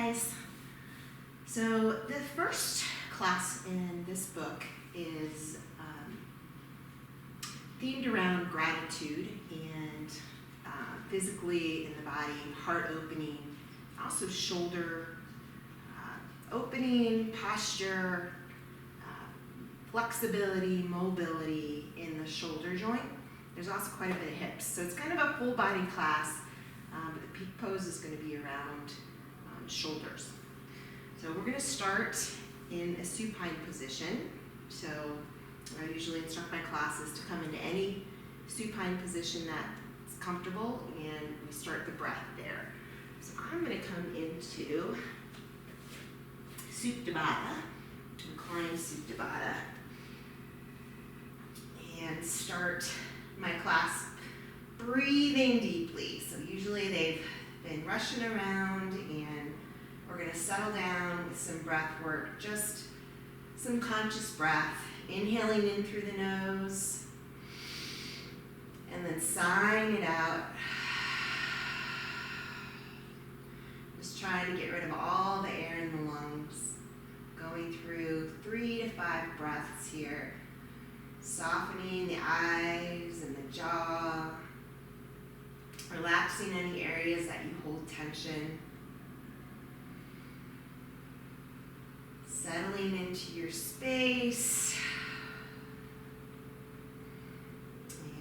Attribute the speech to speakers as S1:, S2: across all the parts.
S1: guys. So the first class in this book is themed around gratitude and physically in the body, heart opening, also shoulder opening, posture, flexibility, mobility in the shoulder joint. There's also quite a bit of hips. So it's kind of a full body class, but the peak pose is going to be around shoulders. So we're going to start in a supine position. So I usually instruct my classes to come into any supine position that's comfortable, and we start the breath there. So I'm going to come into Supta Baddha, reclined Supta Baddha, and start my class breathing deeply. So usually they've been rushing around, and we're going to settle down with some breath work, just some conscious breath, inhaling in through the nose, and then sighing it out. Just trying to get rid of all the air in the lungs. Going through 3 to 5 breaths here. Softening the eyes and the jaw. Relaxing any areas that you hold tension. Settling into your space.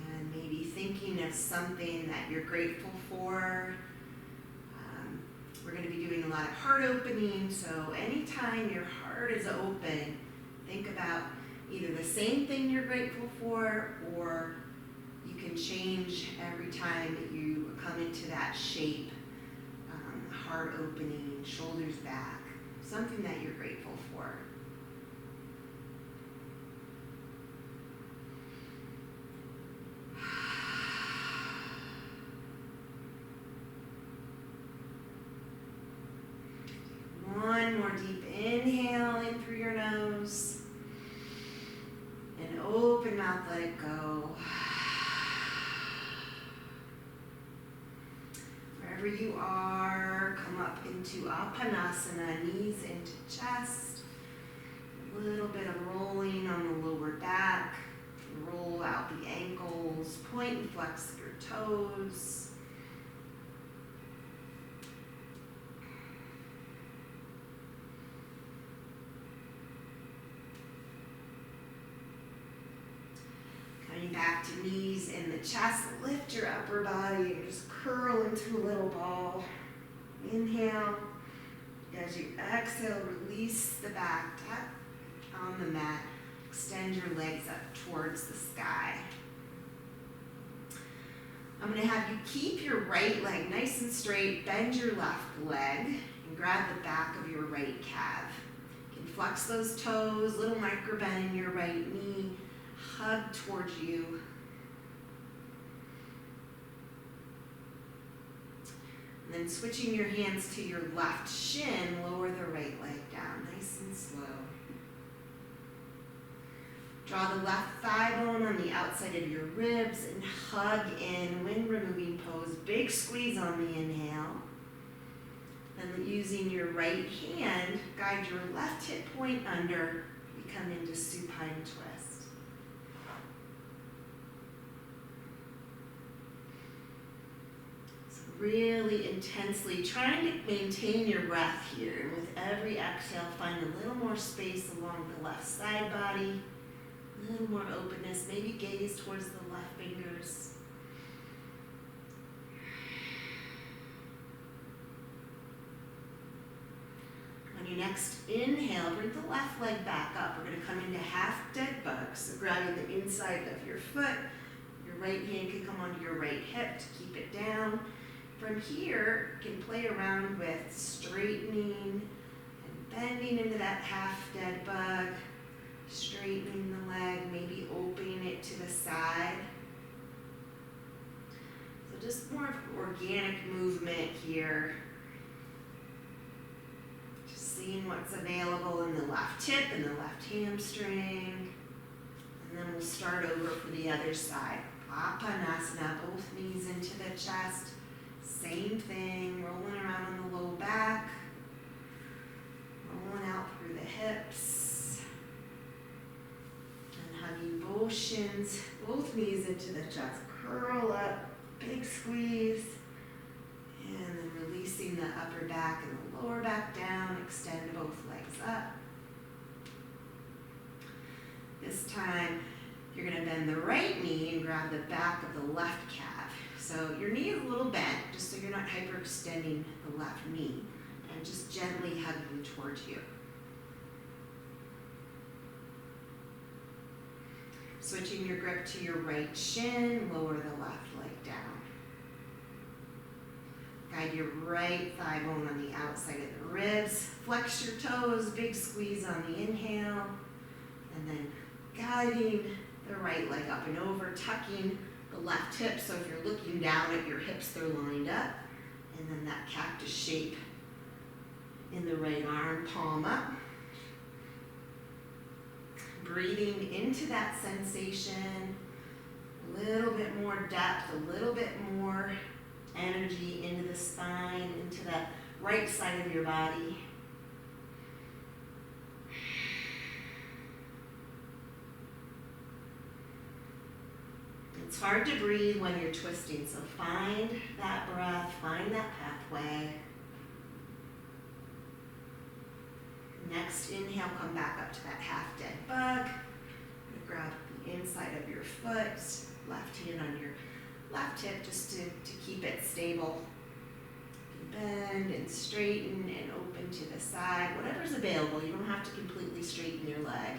S1: And maybe thinking of something that you're grateful for. We're going to be doing a lot of heart opening, so anytime your heart is open, think about either the same thing you're grateful for, or you can change every time that you come into that shape, heart opening, shoulders back, something that you're grateful for. One more deep inhale in through your nose. And open mouth, let it go. Wherever you are, come up into Apanasana, knees into chest. A little bit of rolling on the lower back. Roll out the ankles, point and flex your toes. Coming back to knees in the chest, lift your upper body and just curl into a little ball. Inhale. As you exhale, release the back, tap on the mat. Extend your legs up towards the sky. I'm going to have you keep your right leg nice and straight, bend your left leg, and grab the back of your right calf. You can flex those toes, little micro bend in your right knee. Hug towards you. And then switching your hands to your left shin, lower the right leg down, nice and slow. Draw the left thigh bone on the outside of your ribs and hug in, wind removing pose. Big squeeze on the inhale. Then using your right hand, guide your left hip point under. We come into supine twist. Really intensely trying to maintain your breath here. With every exhale, find a little more space along the left side body, a little more openness, maybe gaze towards the left fingers. On your next inhale, bring the left leg back up. We're going to come into half dead bug, so grabbing the inside of your foot, your right hand can come onto your right hip to keep it down. From here, you can play around with straightening and bending into that half dead bug, straightening the leg, maybe opening it to the side. So just more of organic movement here. Just seeing what's available in the left hip and the left hamstring. And then we'll start over for the other side. Apanasana, both knees into the chest. Same thing, rolling around on the low back. hips. And hugging both shins, both knees into the chest. Curl up, big squeeze. And then releasing the upper back and the lower back down. Extend both legs up. This time, you're going to bend the right knee and grab the back of the left calf. So your knee is a little bent, just so you're not hyperextending the left knee. And just gently hugging towards you. Switching your grip to your right shin, lower the left leg down. Guide your right thigh bone on the outside of the ribs. Flex your toes, big squeeze on the inhale. And then guiding the right leg up and over, tucking the left hip. So if you're looking down at your hips, they're lined up. And then that cactus shape in the right arm, palm up. Breathing into that sensation, a little bit more depth, a little bit more energy into the spine, into that right side of your body. It's hard to breathe when you're twisting, so find that breath, find that pathway. Next inhale, come back up to that half dead bug. Grab the inside of your foot, left hand on your left hip just to keep it stable. Bend and straighten and open to the side, whatever's available. You don't have to completely straighten your leg.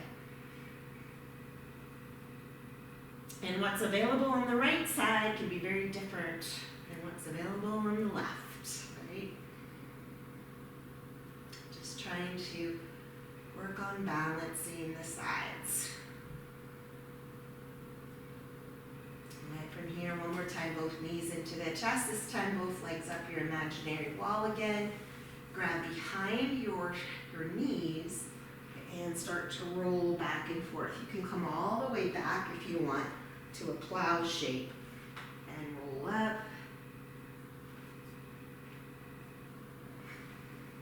S1: And what's available on the right side can be very different than what's available on the left, right? Just trying to work on balancing the sides. All right, from here, one more time, both knees into the chest. This time, both legs up your imaginary wall again. Grab behind your knees and start to roll back and forth. You can come all the way back if you want to a plow shape and roll up.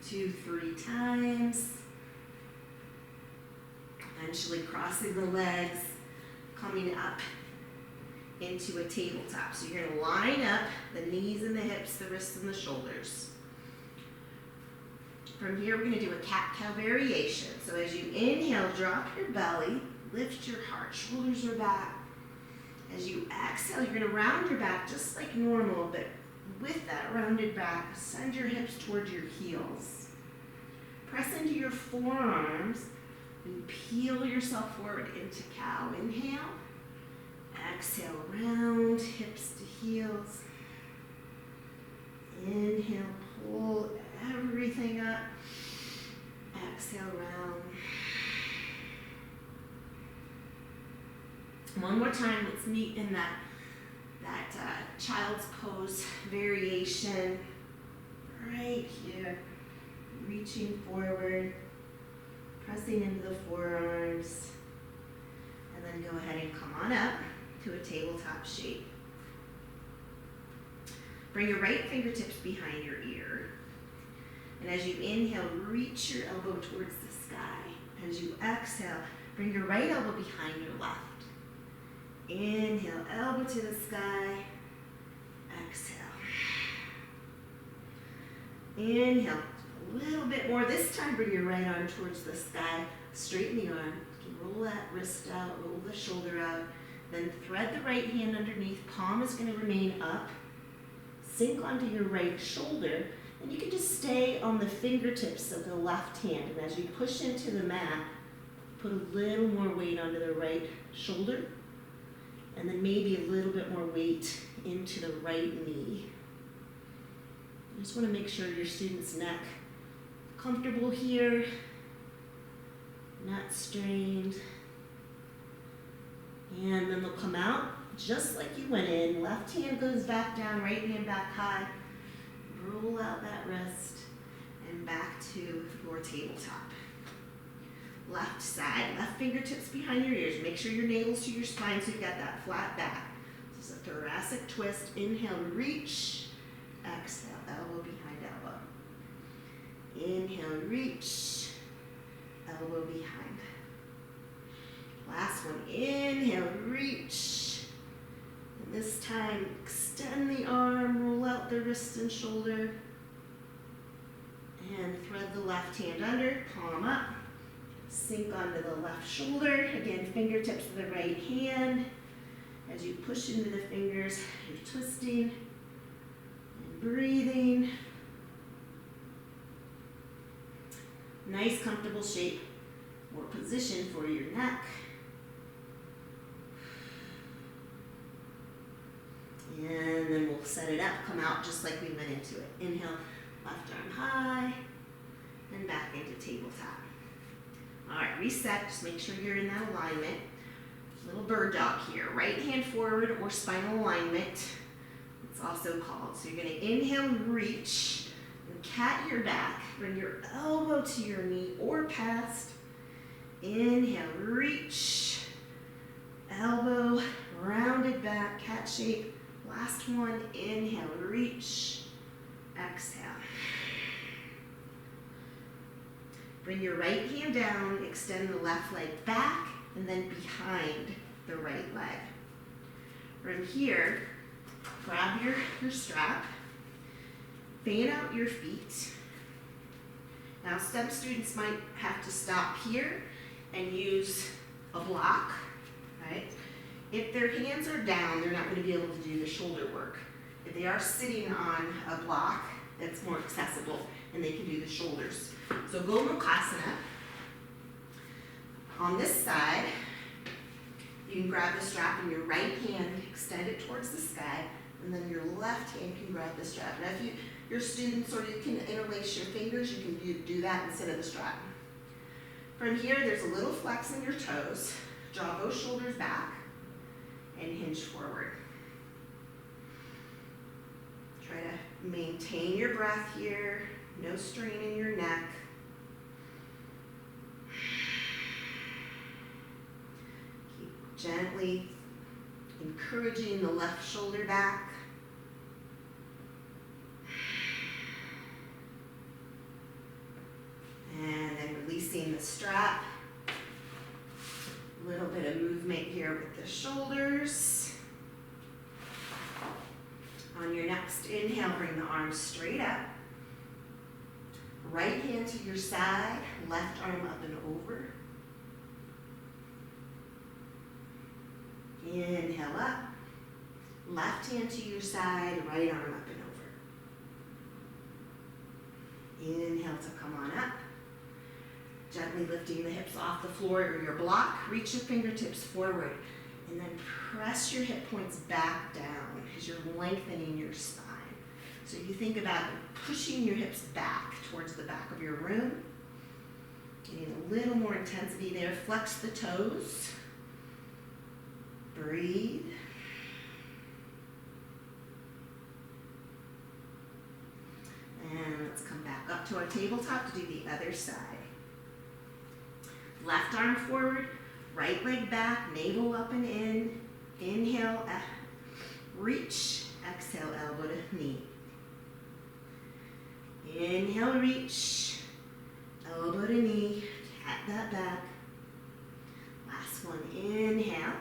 S1: 2, 3 times. Eventually crossing the legs, coming up into a tabletop. So you're going to line up the knees and the hips, the wrists and the shoulders. From here, we're going to do a cat-cow variation. So as you inhale, drop your belly, lift your heart, shoulders are back. As you exhale, you're going to round your back just like normal, but with that rounded back, send your hips towards your heels. Press into your forearms and peel yourself forward into cow. Inhale. Exhale, round, hips to heels. Inhale, pull everything up. Exhale, round. One more time, let's meet in that child's pose variation. Right here, reaching forward, pressing into the forearms, and then go ahead and come on up to a tabletop shape. Bring your right fingertips behind your ear. And as you inhale, reach your elbow towards the sky. As you exhale, bring your right elbow behind your left. Inhale, elbow to the sky. Exhale. Inhale, a little bit more. This time, bring your right arm towards the sky. Straighten the arm. You can roll that wrist out, roll the shoulder out. Then thread the right hand underneath. Palm is going to remain up. Sink onto your right shoulder. And you can just stay on the fingertips of the left hand. And as you push into the mat, put a little more weight onto the right shoulder. And then maybe a little bit more weight into the right knee. You just want to make sure your student's neck comfortable here, not strained. And then they'll come out just like you went in. Left hand goes back down, right hand back high. Roll out that wrist and back to your tabletop. Left side, left fingertips behind your ears. Make sure your navel's to your spine so you've got that flat back. This is a thoracic twist. Inhale, reach. Exhale, elbow behind elbow. Inhale, reach. elbow behind. Last one, inhale, reach. And this time, extend the arm, roll out the wrist and shoulder. And thread the left hand under, palm up. Sink onto the left shoulder. Again, fingertips of the right hand. As you push into the fingers, you're twisting and breathing. Nice, comfortable shape or position for your neck. And then we'll set it up, come out just like we went into it. Inhale, left arm high, and back into tabletop. All right, reset, just make sure you're in that alignment. Little bird dog here, right hand forward or spinal alignment, it's also called. So you're gonna inhale, reach, and cat your back, bring your elbow to your knee or past. Inhale, reach, elbow, rounded back, cat shape. Last one, inhale, reach, exhale. Bring your right hand down, extend the left leg back, and then behind the right leg. From here, grab your strap, fan out your feet. Now, some students might have to stop here and use a block, right? If their hands are down, they're not going to be able to do the shoulder work. If they are sitting on a block, that's more accessible and they can do the shoulders. So Gomukhasana. On this side, you can grab the strap in your right hand, extend it towards the sky, and then your left hand can grab the strap. Now if your students, or you can interlace your fingers, you can do that instead of the strap. From here, there's a little flex in your toes. Draw both shoulders back and hinge forward. Try to maintain your breath here, no strain in your neck. Keep gently encouraging the left shoulder back. And then releasing the strap. A little bit of movement here with the shoulders. On your next inhale, bring the arms straight up. Right hand to your side, left arm up and over. Inhale up. Left hand to your side, right arm up and over. Inhale to come on up. Gently lifting the hips off the floor or your block. Reach your fingertips forward and then press your hip points back down as you're lengthening your spine. So you think about pushing your hips back towards the back of your room. Getting a little more intensity there. Flex the toes. Breathe. And let's come back up to our tabletop to do the other side. Left arm forward, right leg back, navel up and in. Inhale, reach. Exhale, elbow to knee. Inhale, reach. Elbow to knee. Cat that back. Last one, inhale.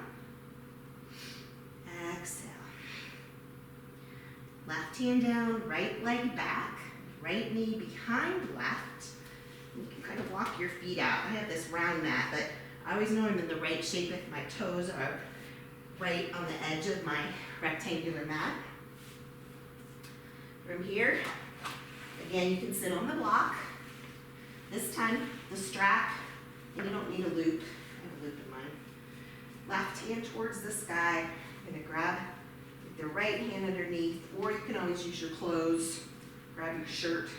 S1: Exhale. Left hand down, right leg back. Right knee behind left. You can kind of walk your feet out. I have this round mat, but I always know I'm in the right shape if my toes are right on the edge of my rectangular mat. From here, again, you can sit on the block. This time, the strap, and you don't need a loop. I have a loop in mine. Left hand towards the sky. I'm gonna grab the right hand underneath, or you can always use your clothes. Grab your shirt.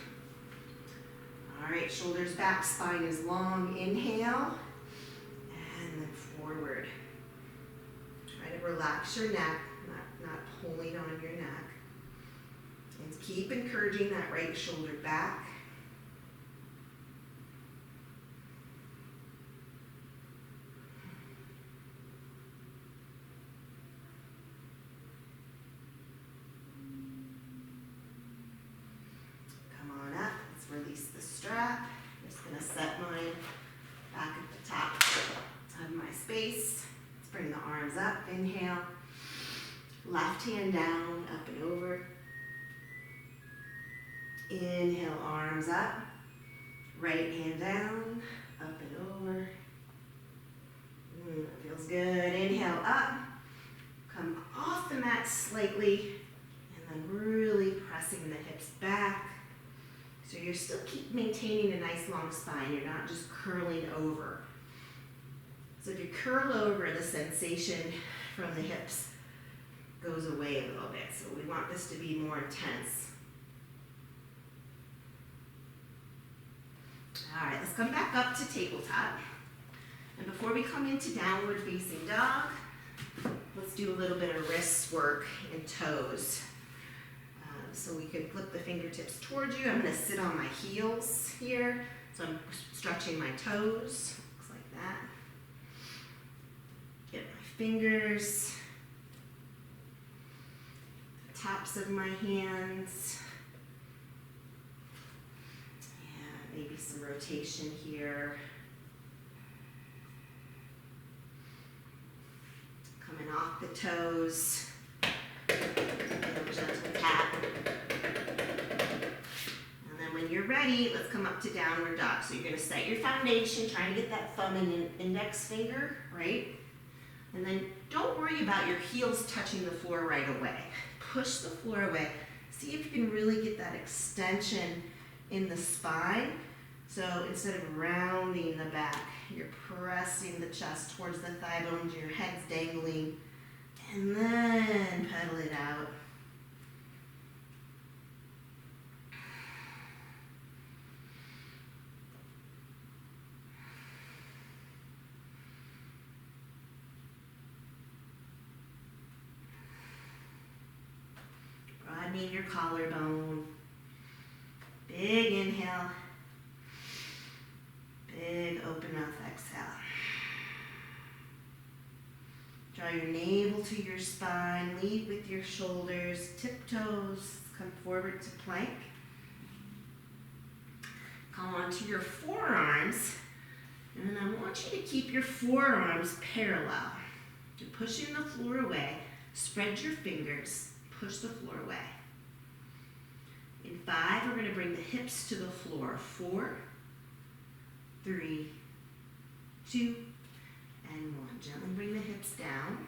S1: All right, shoulders back, spine is long. Inhale, and then forward. Try to relax your neck, not pulling on your neck. And keep encouraging that right shoulder back. Release the strap. I'm just going to set mine Left hand down, up and over. Inhale, arms up. Right hand down, up and over. That feels good. Inhale up. Come off the mat slightly. And then really pressing the hips back. So you're still maintaining a nice long spine. You're not just curling over. So if you curl over, the sensation from the hips goes away a little bit. So we want this to be more intense. All right, let's come back up to tabletop. And before we come into downward facing dog, let's do a little bit of wrist work and toes. So we can flip the fingertips towards you. I'm going to sit on my heels here. So I'm stretching my toes. Looks like that. Get my fingers, the tops of my hands. And maybe some rotation here. Coming off the toes. Gentle tap. And then when you're ready, let's come up to downward dog. So you're going to set your foundation, trying to get that thumb and index finger, right? And then don't worry about your heels touching the floor right away. Push the floor away. See if you can really get that extension in the spine. So instead of rounding the back, you're pressing the chest towards the thigh bones, your head's dangling, and then pedal it out. Broadening your collarbone. Big inhale. Big open mouth exhale. Draw your navel to your spine. Lead with your shoulders. Tiptoes. Come forward to plank. Come onto your forearms. And then I want you to keep your forearms parallel. You're pushing the floor away. Spread your fingers. Push the floor away. In 5, we're going to bring the hips to the floor. 4, 3, 2, and 1. Gently bring the hips down.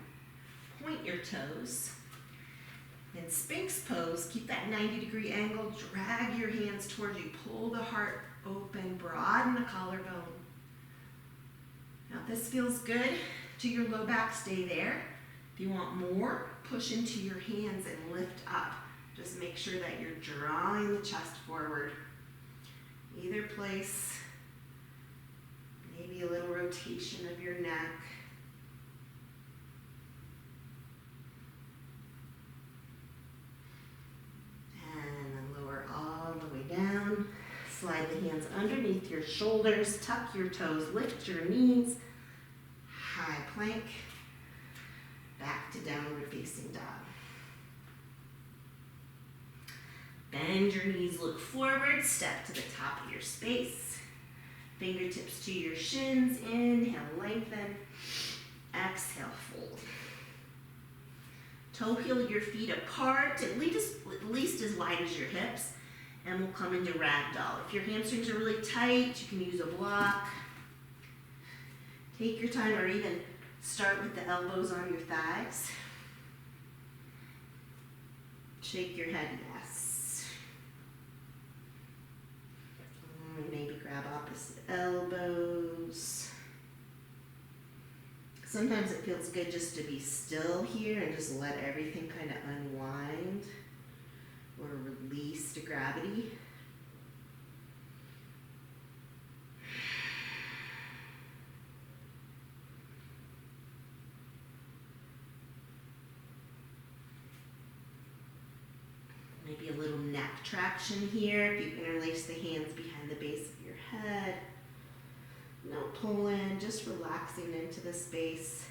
S1: Point your toes. In Sphinx pose, keep that 90-degree angle. Drag your hands towards you. Pull the heart open. Broaden the collarbone. Now, if this feels good to your low back, stay there. If you want more, push into your hands and lift up. Just make sure that you're drawing the chest forward. Either place. Maybe a little rotation of your neck. And then lower all the way down. Slide the hands underneath your shoulders. Tuck your toes. Lift your knees. High plank. Back to downward facing dog. Bend your knees, look forward, step to the top of your space. Fingertips to your shins, inhale, lengthen. Exhale, fold. Toe heel your feet apart, at least as wide as your hips, and we'll come into ragdoll. If your hamstrings are really tight, you can use a block. Take your time, or even start with the elbows on your thighs. Shake your head, yes. Maybe grab opposite elbows. Sometimes it feels good just to be still here and just let everything kind of unwind or release to gravity. Maybe a little neck traction here. If you interlace the hands behind the base of your head. No pull in, just relaxing into the space.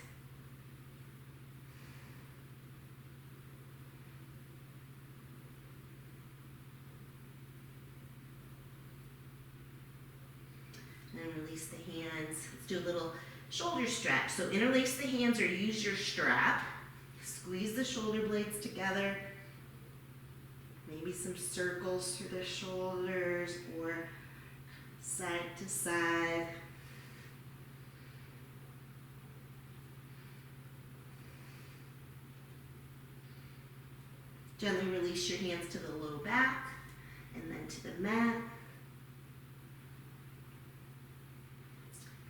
S1: And release the hands. Let's do a little shoulder stretch. So interlace the hands or use your strap. Squeeze the shoulder blades together. Maybe some circles through the shoulders or side to side. Gently release your hands to the low back and then to the mat.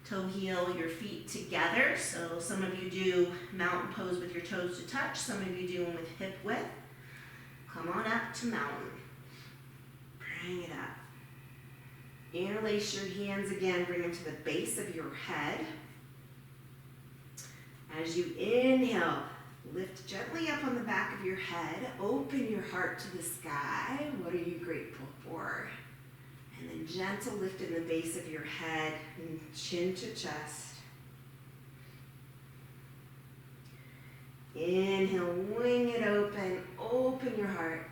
S1: Toe heel your feet together. So some of you do mountain pose with your toes to touch. Some of you do them with hip width. Come on up to mountain. Bring it up. Interlace your hands again. Bring them to the base of your head. As you inhale, lift gently up on the back of your head. Open your heart to the sky. What are you grateful for? And then gentle lift in the base of your head and chin to chest. Inhale, wing it open. Open your heart.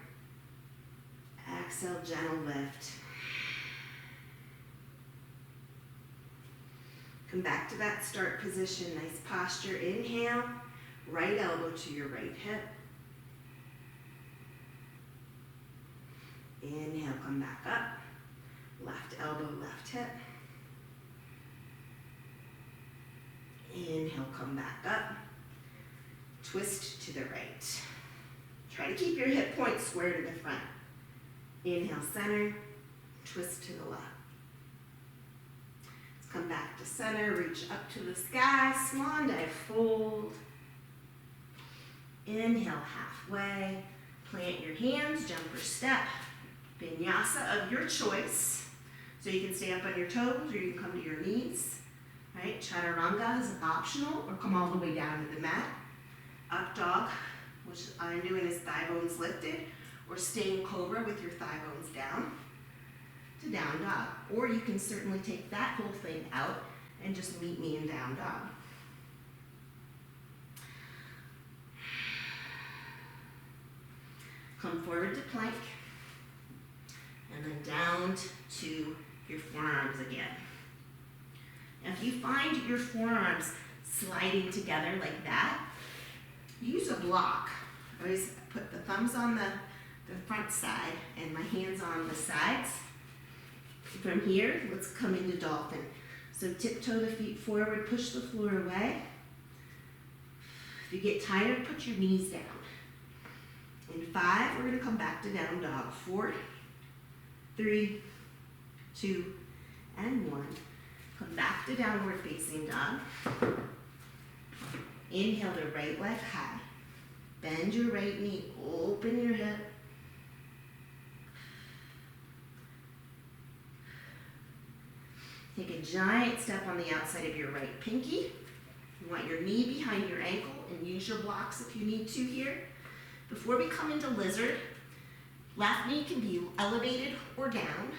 S1: Exhale, gentle lift. Come back to that start position. Nice posture. Inhale, right elbow to your right hip. Inhale, come back up. Left elbow, left hip. Inhale, come back up. Twist to the right. Try to keep your hip points square to the front. Inhale, center. Twist to the left. Let's come back to center. Reach up to the sky. Swan dive, fold. Inhale, halfway. Plant your hands, jump or step. Vinyasa of your choice. So you can stay up on your toes or you can come to your knees. Right? Chaturanga is optional, or come all the way down to the mat. Up dog, which I'm doing is thigh bones lifted, or staying cobra with your thigh bones down to down dog. Or you can certainly take that whole thing out and just meet me in down dog. Come forward to plank, and then down to your forearms again. Now if you find your forearms sliding together like that, use a block. I always put the thumbs on the front side and my hands on the sides. From here, let's come into dolphin. So tiptoe the feet forward, push the floor away. If you get tired, put your knees down. In 5, we're going to come back to down dog. 4, 3, 2, and 1. Come back to downward facing dog. Inhale the right leg high. Bend your right knee, open your hip. Take a giant step on the outside of your right pinky. You want your knee behind your ankle and use your blocks if you need to here. Before we come into lizard, left knee can be elevated or down,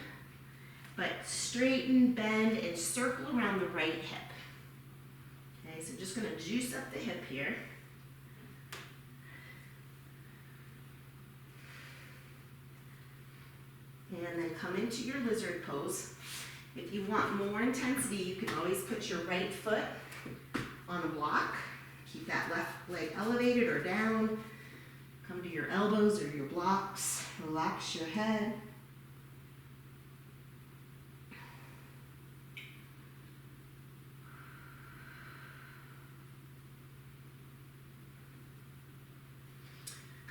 S1: but straighten, bend, and circle around the right hip. Okay, so just gonna juice up the hip here. And then come into your lizard pose. If you want more intensity, you can always put your right foot on a block. Keep that left leg elevated or down. Come to your elbows or your blocks. Relax your head.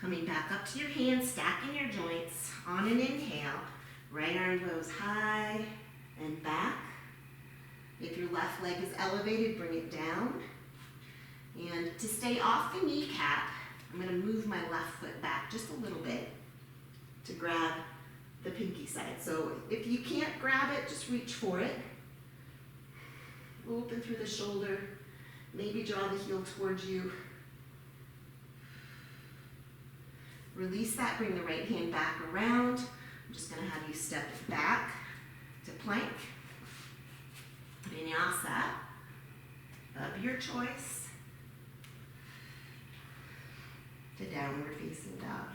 S1: Coming back up to your hands, stacking your joints. On an inhale, right arm goes high and back. If your left leg is elevated, bring it down. And to stay off the kneecap, I'm going to move my left foot back just a little bit to grab the pinky side. So if you can't grab it, just reach for it. Open through the shoulder. Maybe draw the heel towards you. Release that, bring the right hand back around. I'm just going to have you step it back to plank. Vinyasa of your choice to downward facing dog.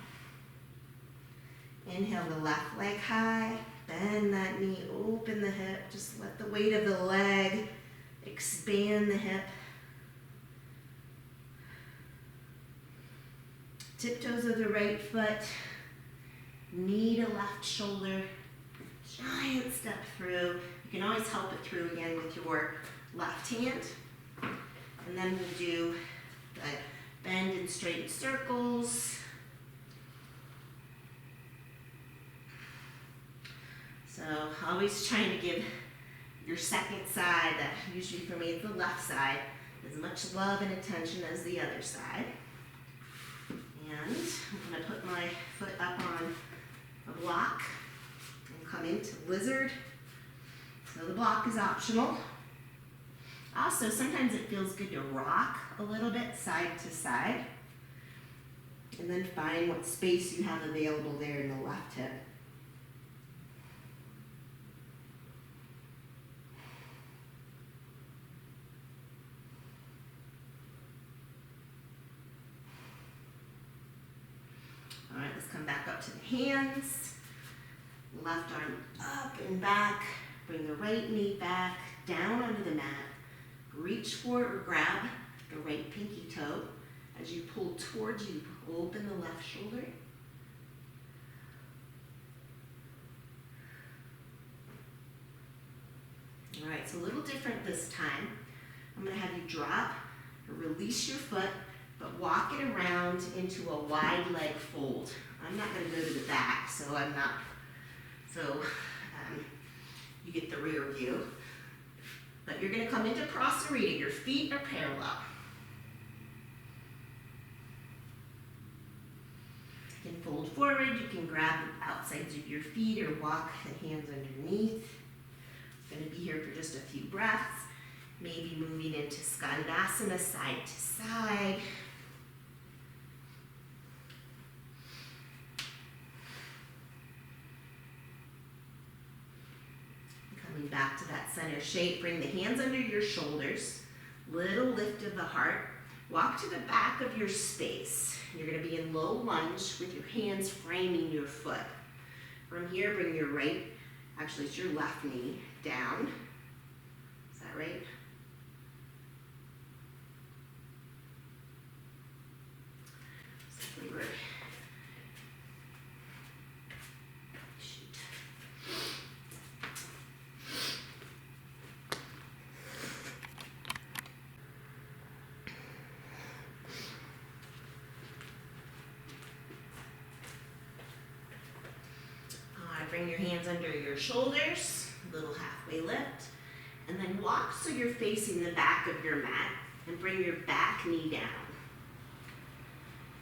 S1: Inhale the left leg high, bend that knee, open the hip, just let the weight of the leg expand the hip. Tiptoes of the right foot, knee to left shoulder, giant step through. You can always help it through again with your left hand. And then we'll do the bend and straighten circles. So always trying to give your second side, that usually for me it's the left side, as much love and attention as the other side. And I'm going to put my foot up on a block and come into lizard. So the block is optional. Also, sometimes it feels good to rock a little bit side to side. And then find what space you have available there in the left hip. All right, let's come back up to the hands. Left arm up and back. Bring the right knee back, down onto the mat. Reach for or grab the right pinky toe. As you pull towards you, open the left shoulder. All right, it's a little different this time. I'm going to have you drop or release your foot, but walk it around into a wide leg fold. I'm not going to go to the back, so you get the rear view. But you're going to come into Prasarita. Your feet are parallel. You can fold forward. You can grab the outsides of your feet or walk the hands underneath. I'm going to be here for just a few breaths. Maybe moving into Skandasana side to side. Coming back to that center shape, bring the hands under your shoulders, little lift of the heart. Walk to the back of your space. You're going to be in low lunge with your hands framing your foot. From here, bring your right, actually it's your left knee, down. Is that right? So we were, bring your hands under your shoulders, little halfway lift, and then walk so you're facing the back of your mat and bring your back knee down.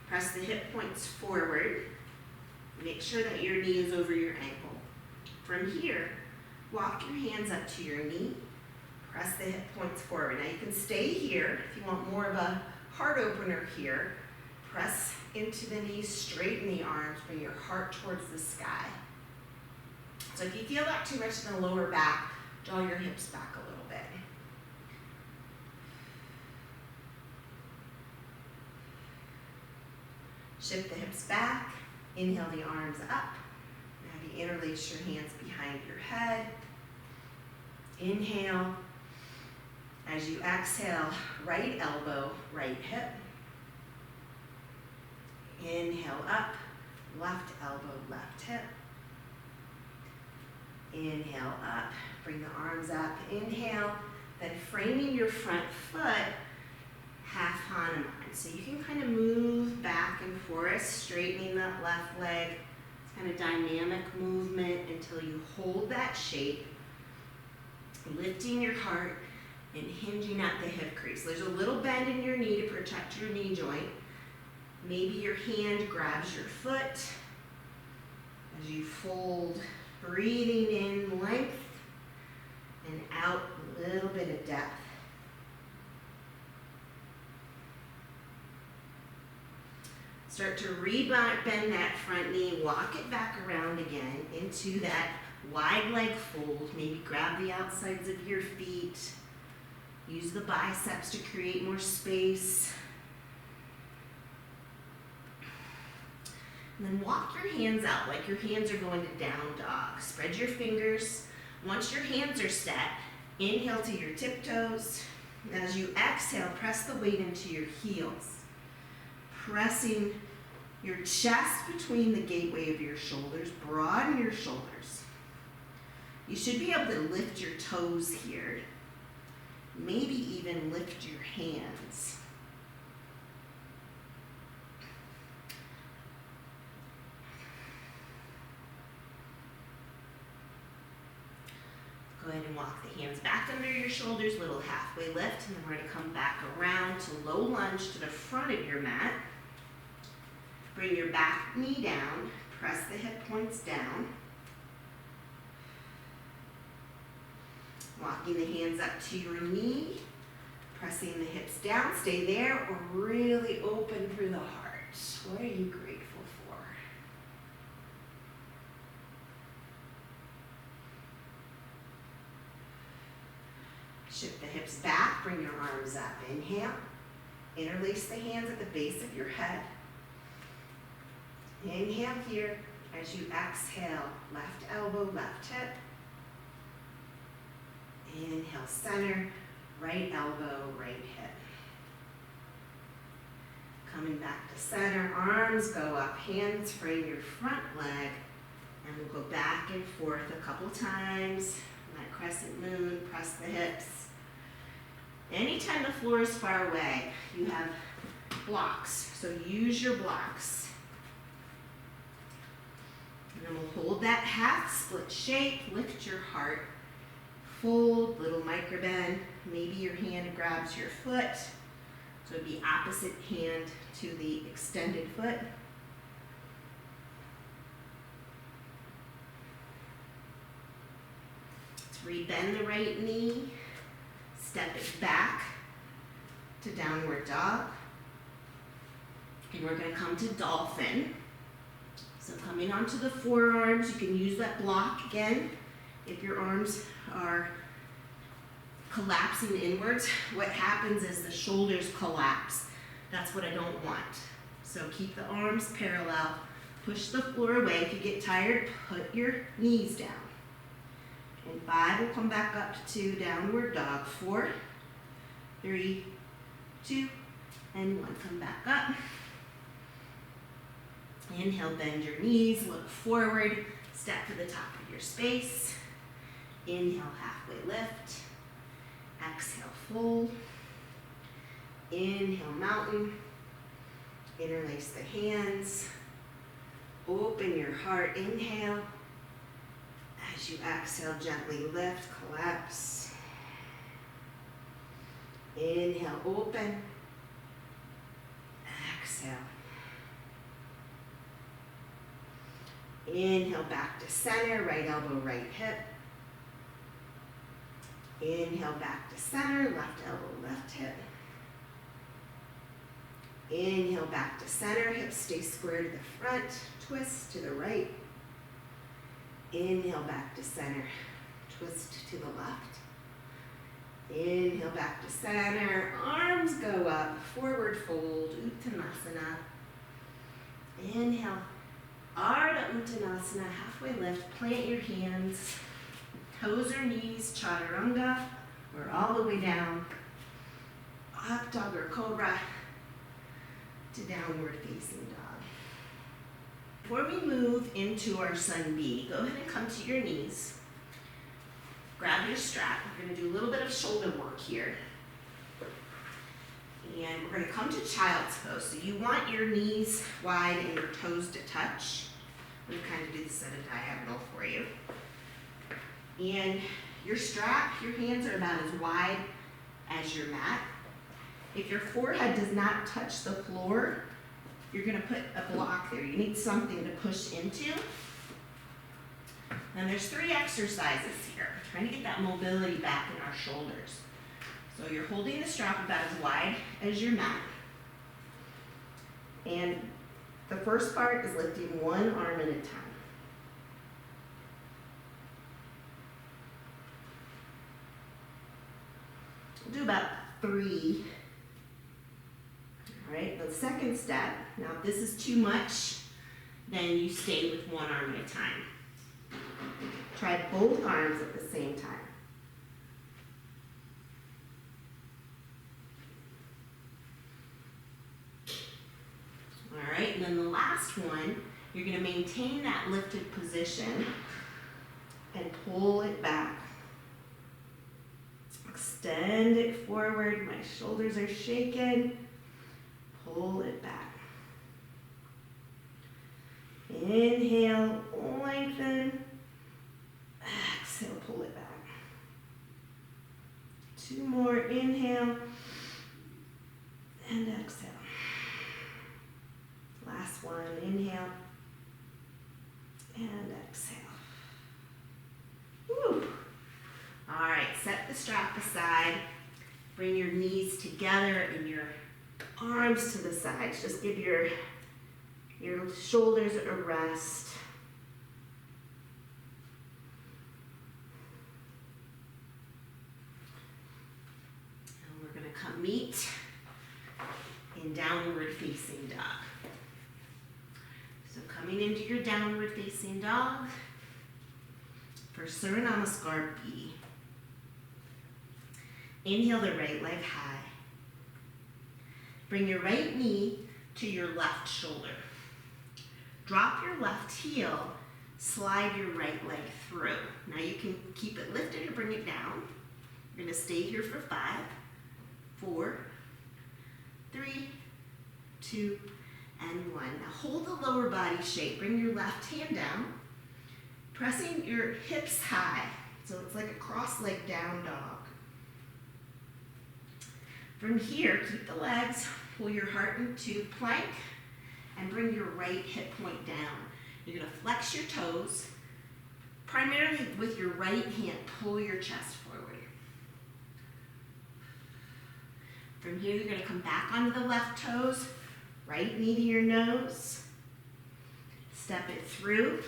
S1: Press the hip points forward. Make sure that your knee is over your ankle. From here, walk your hands up to your knee. Press the hip points forward. Now you can stay here if you want more of a heart opener here. Press into the knees, straighten the arms, bring your heart towards the sky. So if you feel that too much in the lower back, draw your hips back a little bit. Shift the hips back. Inhale the arms up. Now you interlace your hands behind your head. Inhale. As you exhale, right elbow, right hip. Inhale up, left elbow, left hip. Inhale up, bring the arms up, inhale, then framing your front foot, half Hanuman. So you can kind of move back and forth, straightening that left leg. It's kind of dynamic movement until you hold that shape, lifting your heart and hinging at the hip crease. There's a little bend in your knee to protect your knee joint. Maybe your hand grabs your foot as you fold. Breathing in length and out a little bit of depth. Start to bend that front knee, walk it back around again into that wide leg fold. Maybe grab the outsides of your feet. Use the biceps to create more space. And then walk your hands out like your hands are going to down dog. Spread your fingers. Once your hands are set, inhale to your tiptoes. As you exhale, press the weight into your heels. Pressing Your chest between the gateway of your shoulders. Broaden your shoulders. You should be able to lift your toes here. Maybe even lift your hands. Go ahead and walk the hands back under your shoulders, little halfway lift, and then we're going to come back around to low lunge to the front of your mat. Bring your back knee down, press the hip points down. Walking the hands up to your knee, pressing the hips down, stay there, or really open through the heart. What are you grateful for? Shift the hips back, bring your arms up. Inhale, interlace the hands at the base of your head. Inhale here as you exhale, left elbow, left hip. Inhale, center, right elbow, right hip. Coming back to center, arms go up, hands frame your front leg, and we'll go back and forth a couple times. That crescent moon, press the hips. Anytime the floor is far away, you have blocks, so use your blocks. And then we'll hold that half split shape, lift your heart, fold, little micro bend. Maybe your hand grabs your foot, so it'd be opposite hand to the extended foot. Let's rebend the right knee, step it back to downward dog. And we're going to come to dolphin. So coming onto the forearms, you can use that block again. If your arms are collapsing inwards, what happens is the shoulders collapse. That's what I don't want. So keep the arms parallel, push the floor away. If you get tired, put your knees down. In 5, we'll come back up to downward dog. 4, 3, 2, and 1. Come back up. Inhale, bend your knees, look forward, step to the top of your space. Inhale, halfway lift. Exhale, fold. Inhale, mountain. Interlace the hands. Open your heart. Inhale. As you exhale, gently lift, collapse. Inhale, open. Exhale. Inhale, back to center, right elbow, right hip. Inhale, back to center, left elbow, left hip. Inhale, back to center, hips stay square to the front, twist to the right. Inhale, back to center, twist to the left. Inhale, back to center, arms go up, forward fold, Uttanasana. Inhale, Ardha Uttanasana, halfway lift, plant your hands, toes or knees, Chaturanga, or all the way down, up dog or cobra, to downward facing dog. Before we move into our sun B, go ahead and come to your knees. Grab your strap. We're going to do a little bit of shoulder work here. And we're going to come to child's pose. So you want your knees wide and your toes to touch. I'm going to kind of do this at a diagonal for you. And your strap, your hands are about as wide as your mat. If your forehead does not touch the floor, you're going to put a block there. You need something to push into. And there's 3 exercises here. Trying to get that mobility back in our shoulders. So you're holding the strap about as wide as your mat. And the first part is lifting one arm at a time. We'll do about 3. All right, the second step, now if this is too much, then you stay with one arm at a time. Try both arms at the same time. All right, and then the last one, you're going to maintain that lifted position and pull it back. Extend it forward. My shoulders are shaking. Pull it back. Inhale, lengthen. Exhale, pull it back. 2 more, inhale and exhale. Last one, inhale and exhale. Woo. All right, set the strap aside. Bring your knees together and your arms to the sides. Just give your shoulders a rest. And we're going to come meet in downward facing dog. So coming into your downward facing dog for Surya Namaskar B. Inhale the right leg high. Bring your right knee to your left shoulder. Drop your left heel, slide your right leg through. Now you can keep it lifted or bring it down. You're going to stay here for 5, 4, 3, 2, and 1. Now hold the lower body shape. Bring your left hand down, pressing your hips high. So it's like a cross-leg down dog. From here, keep the legs, pull your heart into plank, and bring your right hip point down. You're going to flex your toes, primarily with your right hand, pull your chest forward. From here, you're going to come back onto the left toes, right knee to your nose, step it through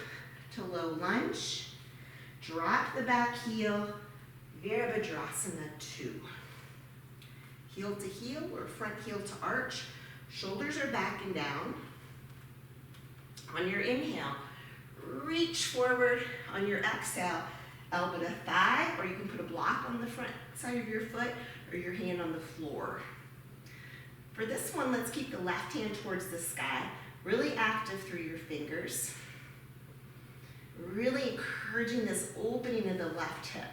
S1: to low lunge, drop the back heel, Virabhadrasana 2. Heel to heel or front heel to arch. Shoulders are back and down. On your inhale, reach forward. On your exhale, elbow to thigh, or you can put a block on the front side of your foot or your hand on the floor. For this one, let's keep the left hand towards the sky, really active through your fingers. Really encouraging this opening of the left hip.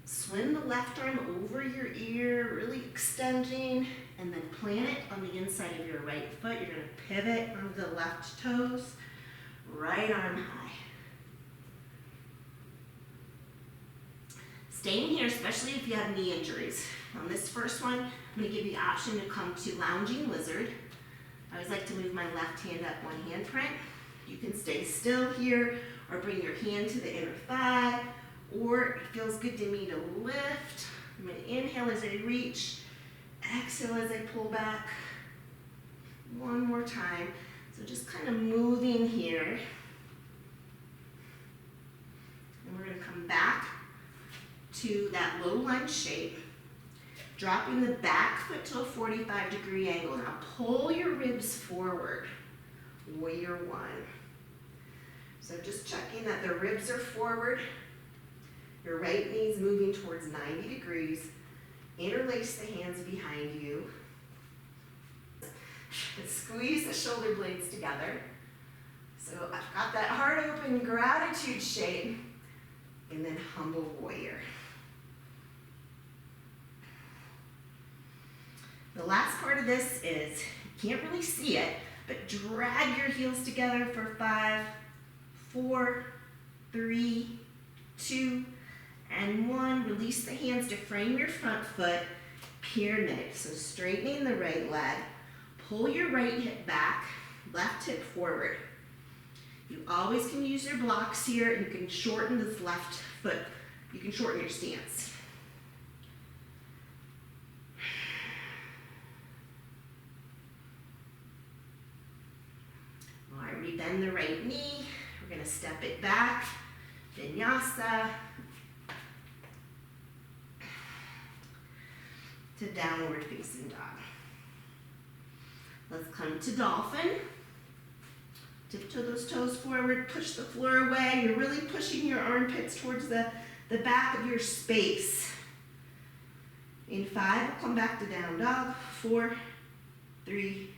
S1: Swing the left arm over your ear, really extending, and then plant it on the inside of your right foot. You're going to pivot onto the left toes, right arm high. Staying here, especially if you have knee injuries. On this first one, I'm going to give you the option to come to lounging lizard. I always like to move my left hand up one handprint. You can stay still here or bring your hand to the inner thigh. Or it feels good to me to lift. I'm going to inhale as I reach, exhale as I pull back. One more time. So just kind of moving here. And we're going to come back to that low lunge shape. Dropping the back foot to a 45-degree angle. Now pull your ribs forward. Warrior 1. So just checking that the ribs are forward. Your right knee's moving towards 90 degrees. Interlace the hands behind you. Squeeze the shoulder blades together. So I've got that heart open gratitude shape. And then humble warrior. The last part of this is, you can't really see it, but drag your heels together for 5, 4, 3, 2, and 1. Release the hands to frame your front foot, pyramid. So straightening the right leg, pull your right hip back, left hip forward. You always can use your blocks here, and you can shorten this left foot. You can shorten your stance. All right, we bend the right knee. We're going to step it back. Vinyasa. To downward facing dog. Let's come to dolphin. Tiptoe those toes forward, push the floor away. You're really pushing your armpits towards the back of your space. In 5, we'll come back to down dog. 4, 3,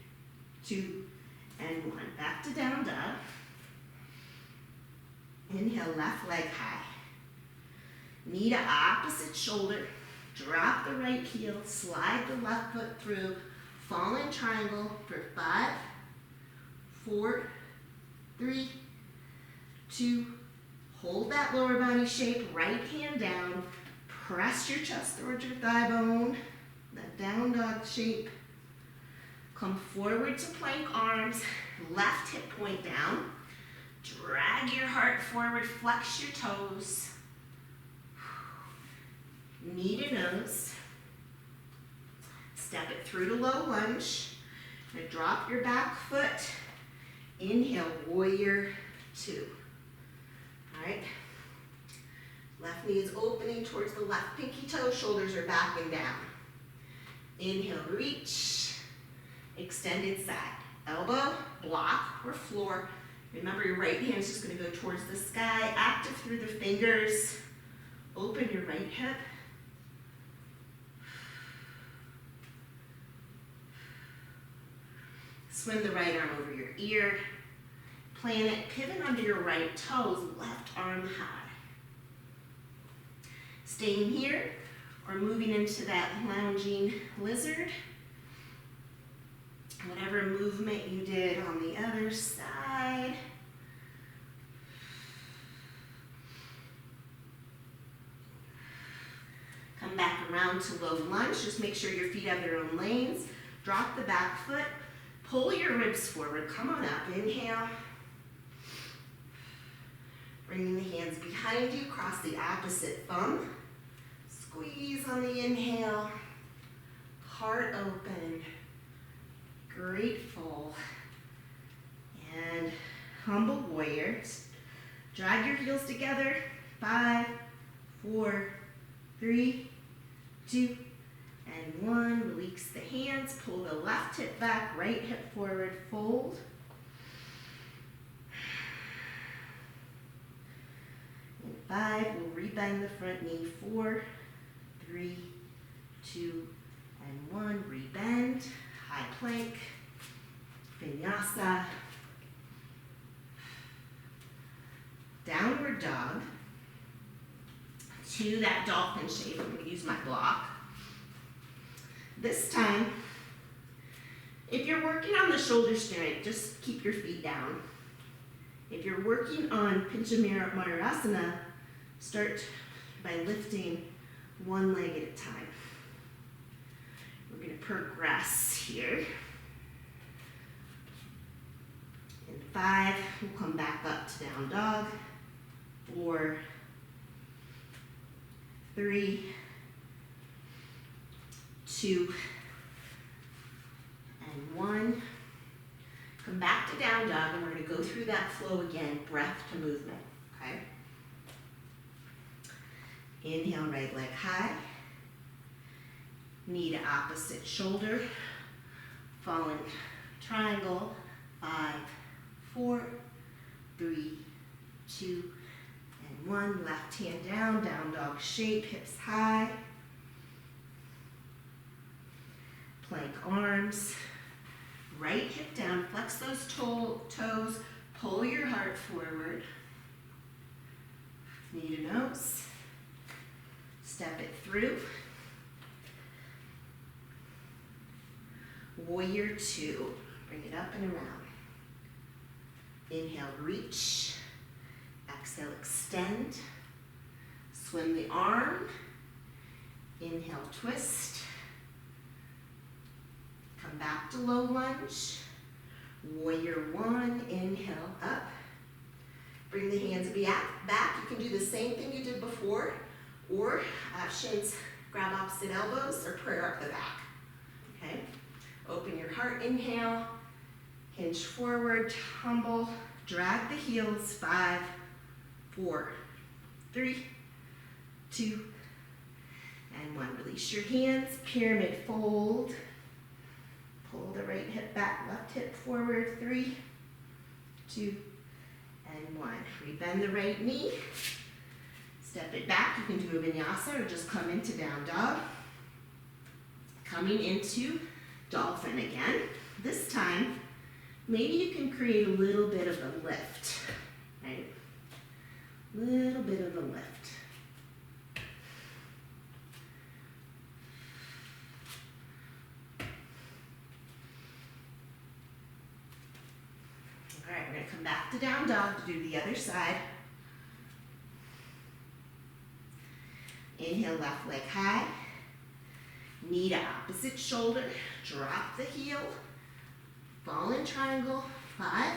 S1: 2, and 1. Back to down dog. Inhale, left leg high. Knee to opposite shoulder. Drop the right heel, slide the left foot through. Fallen triangle for 5, 4, 3, 2. Hold that lower body shape, right hand down. Press your chest towards your thigh bone. That down dog shape. Come forward to plank arms. Left hip point down. Drag your heart forward, flex your toes. Knee to nose. Step it through to low lunge. Now drop your back foot. Inhale, warrior 2. All right. Left knee is opening towards the left pinky toe. Shoulders are back and down. Inhale, reach. Extended side. Elbow, block, or floor. Remember, your right hand is just going to go towards the sky. Active through the fingers. Open your right hip. Swim the right arm over your ear. Plant it, pivot under your right toes, left arm high. Staying here or moving into that lounging lizard. Whatever movement you did on the other side. Come back around to low lunge. Just make sure your feet have their own lanes. Drop the back foot. Pull your ribs forward. Come on up. Inhale. Bringing the hands behind you. Cross the opposite thumb. Squeeze on the inhale. Heart open. Grateful. And humble warrior. Drag your heels together. 5, 4, 3, 2, and 1. Release the hands. Pull the left hip back, right hip forward. Fold. And 5. We'll rebend the front knee. 4, 3, 2, and 1. Rebend. High plank. Vinyasa. Downward dog. To that dolphin shape. I'm going to use my block. This time, if you're working on the shoulder strength, just keep your feet down. If you're working on Pincha Mayurasana, start by lifting one leg at a time. We're going to progress here. In 5, we'll come back up to down dog. 4, 3, 2, and 1. Come back to down dog, and we're going to go through that flow again, breath to movement, okay? Inhale, right leg high. Knee to opposite shoulder. Fallen triangle. 5, 4, 3, 2, and 1. Left hand down, down dog shape, hips high. Plank arms. Right hip down, flex those toes, pull your heart forward. Knee to nose. Step it through. Warrior 2. Bring it up and around. Inhale, reach. Exhale, extend. Swim the arm. Inhale, twist. Come back to low lunge. Warrior 1. Inhale, up. Bring the hands back. You can do the same thing you did before, or shins, grab opposite elbows, or prayer up the back. Okay? Open your heart, inhale. Hinge forward, humble. Drag the heels. 5, 4, 3, 2, and 1. Release your hands. Pyramid fold. Pull the right hip back, left hip forward. 3, 2, and 1. Rebend the right knee. Step it back. You can do a vinyasa or just come into down dog. Coming into dolphin again. This time, maybe you can create a little bit of a lift, right? Little bit of a lift. All right, we're going to come back to down dog to do the other side. Inhale, left leg high. Knee to opposite shoulder. Drop the heel. Fall in triangle. 5,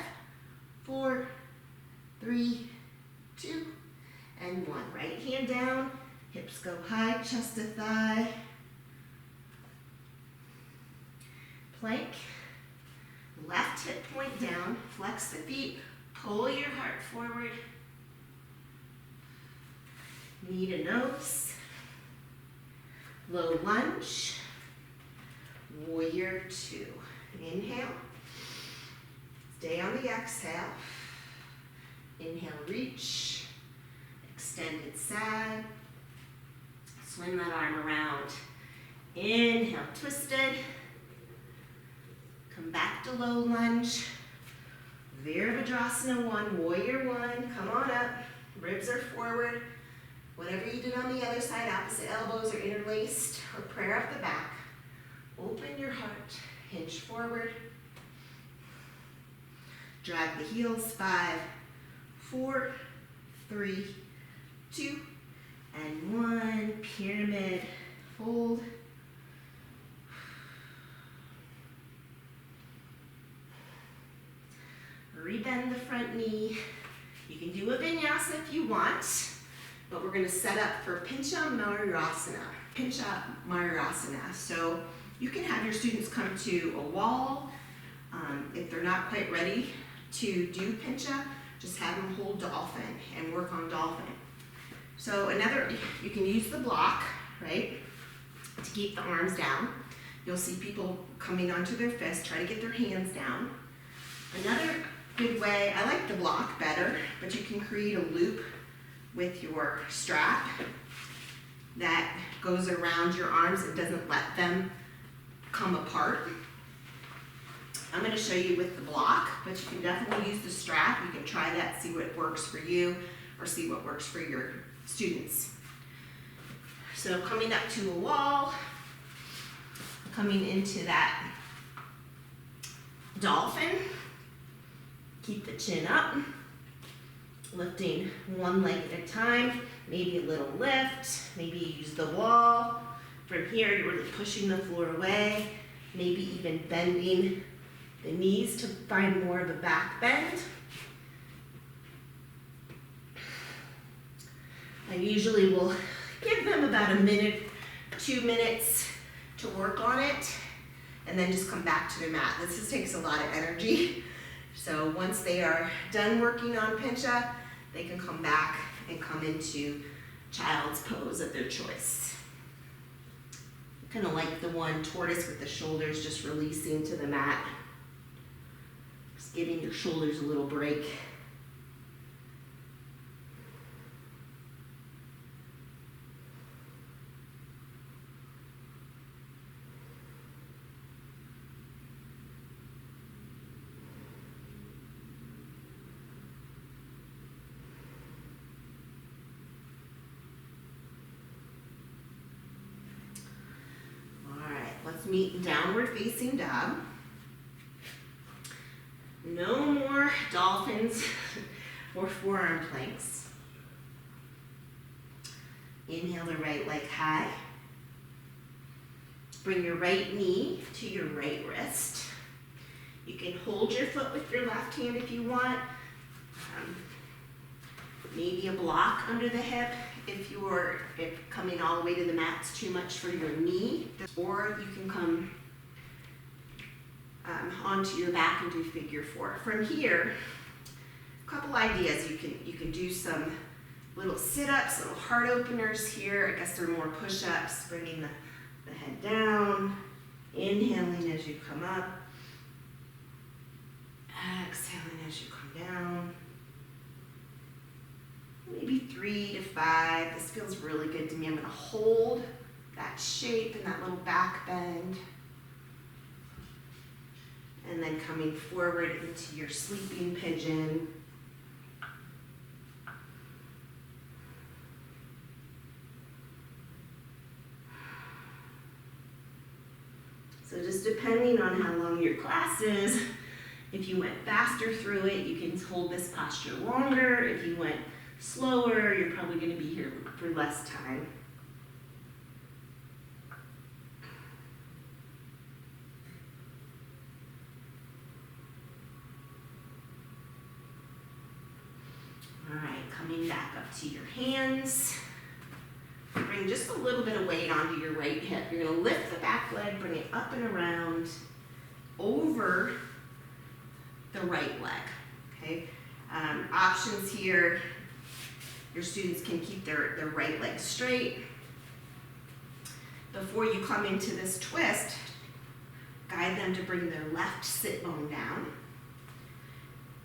S1: 4, 3, 2, and 1. Right hand down. Hips go high, chest to thigh. Plank. Left hip point down. Flex the feet. Pull your heart forward. Knee to nose. Low lunge. Warrior 2. Inhale. Stay on the exhale. Inhale, reach. Extended side. Swing that arm around. Inhale, twisted. Come back to low lunge. Virabhadrasana 1, warrior 1. Come on up. Ribs are forward. Whatever you did on the other side, opposite elbows are interlaced, or prayer up the back. Open your heart, hinge forward. Drag the heels, 5, 4, 3, 2, and 1. Pyramid, fold. Rebend the front knee. You can do a vinyasa if you want. But we're going to set up for Pincha Mayurasana. Pincha Mayurasana. So you can have your students come to a wall. If they're not quite ready to do Pincha, just have them hold dolphin and work on dolphin. So you can use the block, right, to keep the arms down. You'll see people coming onto their fists, try to get their hands down. Another good way, I like the block better, but you can create a loop with your strap that goes around your arms and doesn't let them come apart. I'm going to show you with the block, but you can definitely use the strap. You can try that, see what works for you, or see what works for your students. So coming up to a wall, coming into that dolphin, keep the chin up. Lifting one leg at a time, maybe a little lift, maybe you use the wall. From here, you're really pushing the floor away, maybe even bending the knees to find more of a back bend. I usually will give them about a minute, 2 minutes to work on it, and then just come back to their mat. This just takes a lot of energy. So once they are done working on Pincha, they can come back and come into child's pose of their choice. Kind of like the one tortoise with the shoulders just releasing to the mat. Just giving your shoulders a little break. Let's meet in downward facing dog. No more dolphins or forearm planks. Inhale the right leg high. Bring your right knee to your right wrist. You can hold your foot with your left hand if you want. Maybe a block under the hip if coming all the way to the mat's too much for your knee. Or you can come onto your back and do figure 4. From here, a couple ideas. You can do some little sit-ups, little heart openers here. I guess they're more push-ups, bringing the head down, inhaling as you come up, exhaling as you come down. Maybe 3 to 5. This feels really good to me. I'm going to hold that shape and that little back bend. and then coming forward into your sleeping pigeon. So just depending on how long your class is, if you went faster through it, you can hold this posture longer. If you went slower, you're probably going to be here for less time. All right, coming back up to your hands. Bring just a little bit of weight onto your right hip. You're going to lift the back leg, bring it up and around over the right leg. Okay. Options here. Your students can keep their right leg straight. Before you come into this twist, guide them to bring their left sit bone down.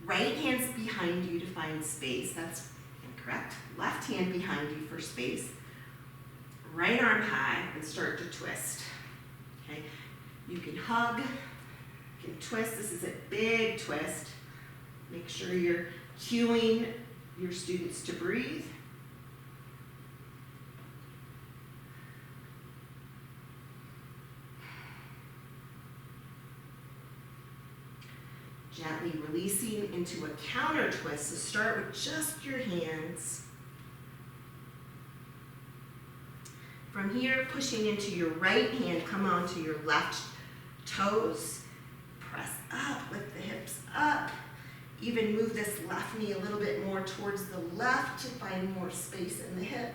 S1: Right hand's behind you to find space. That's incorrect. Left hand behind you for space. Right arm high and start to twist. Okay. You can hug, you can twist. This is a big twist. Make sure you're cueing your students to breathe. Gently releasing into a counter twist. So start with just your hands. From here, pushing into your right hand, come onto your left toes. Press up, lift the hips up. Even move this left knee a little bit more towards the left to find more space in the hip.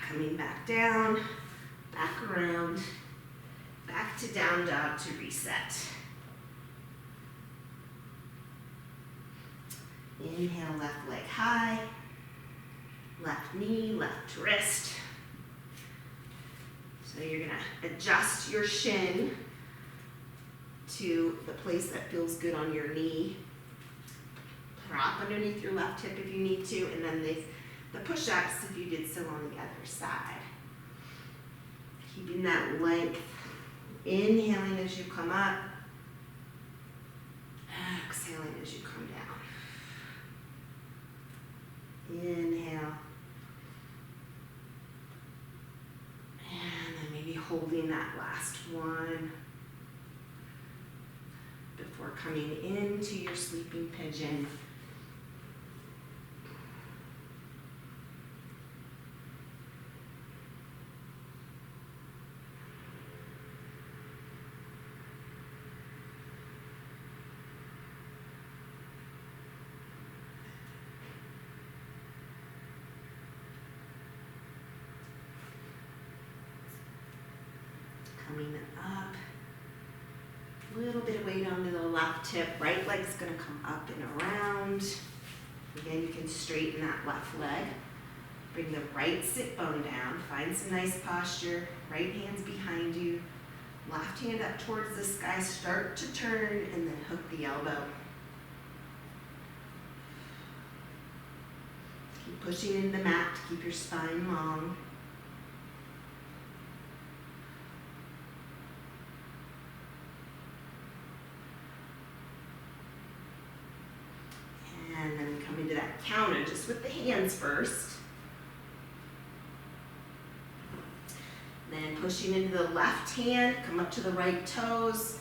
S1: Coming back down, back around, back to down dog to reset. Inhale, left leg high. Left knee, left wrist. So you're going to adjust your shin to the place that feels good on your knee. Prop underneath your left hip if you need to, and then the push-ups if you did so on the other side. Keeping that length. Inhaling as you come up. Exhaling as you come down. Inhale. And then maybe holding that last one before coming into your sleeping pigeon. Coming up, a little bit of weight onto the left hip, right leg's gonna come up and around. Again, you can straighten that left leg. Bring the right sit bone down, find some nice posture. Right hand's behind you, left hand up towards the sky, start to turn and then hook the elbow. Keep pushing into the mat to keep your spine long. And then come into that counter just with the hands first. Then pushing into the left hand, come up to the right toes,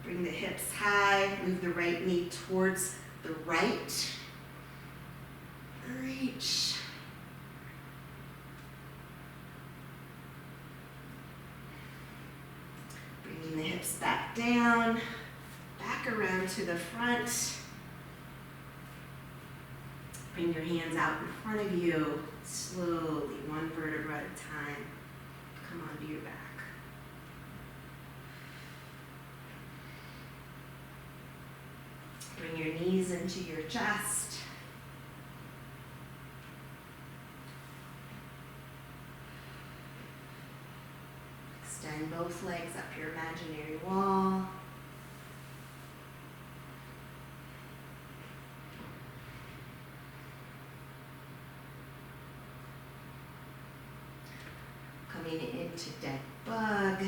S1: bring the hips high, move the right knee towards the right. Reach. Bringing the hips back down, back around to the front. Bring your hands out in front of you, slowly, one vertebra at a time. Come onto your back. Bring your knees into your chest. Extend both legs up your imaginary wall. Coming into dead bug.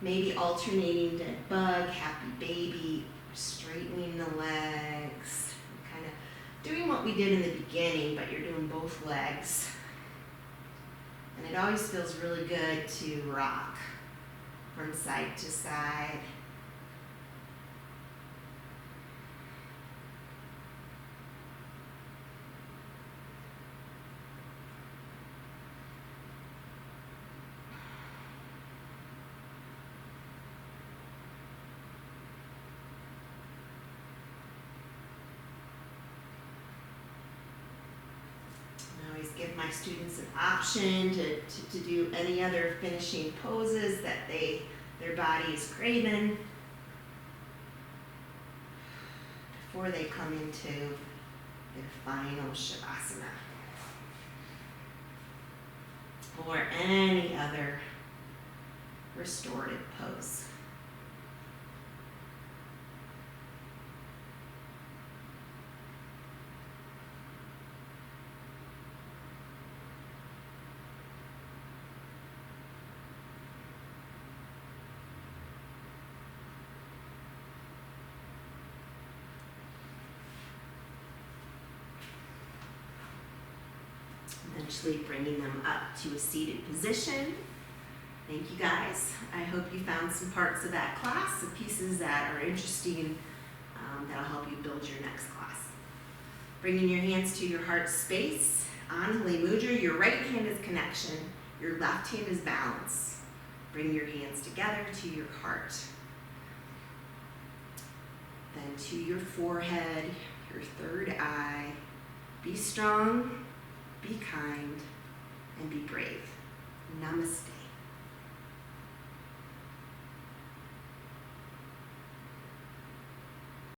S1: Maybe alternating dead bug, happy baby, straightening the legs, kind of doing what we did in the beginning, but you're doing both legs. And it always feels really good to rock from side to side. Give my students an option to do any other finishing poses that their body is craving before they come into their final Shavasana or any other restorative pose. Eventually bringing them up to a seated position. Thank you guys. I hope you found some parts of that class, some pieces that are interesting, that'll help you build your next class. Bringing your hands to your heart space. Anjali Mudra, your right hand is connection, your left hand is balance. Bring your hands together to your heart. Then to your forehead, your third eye. Be strong, be kind, and be brave. Namaste.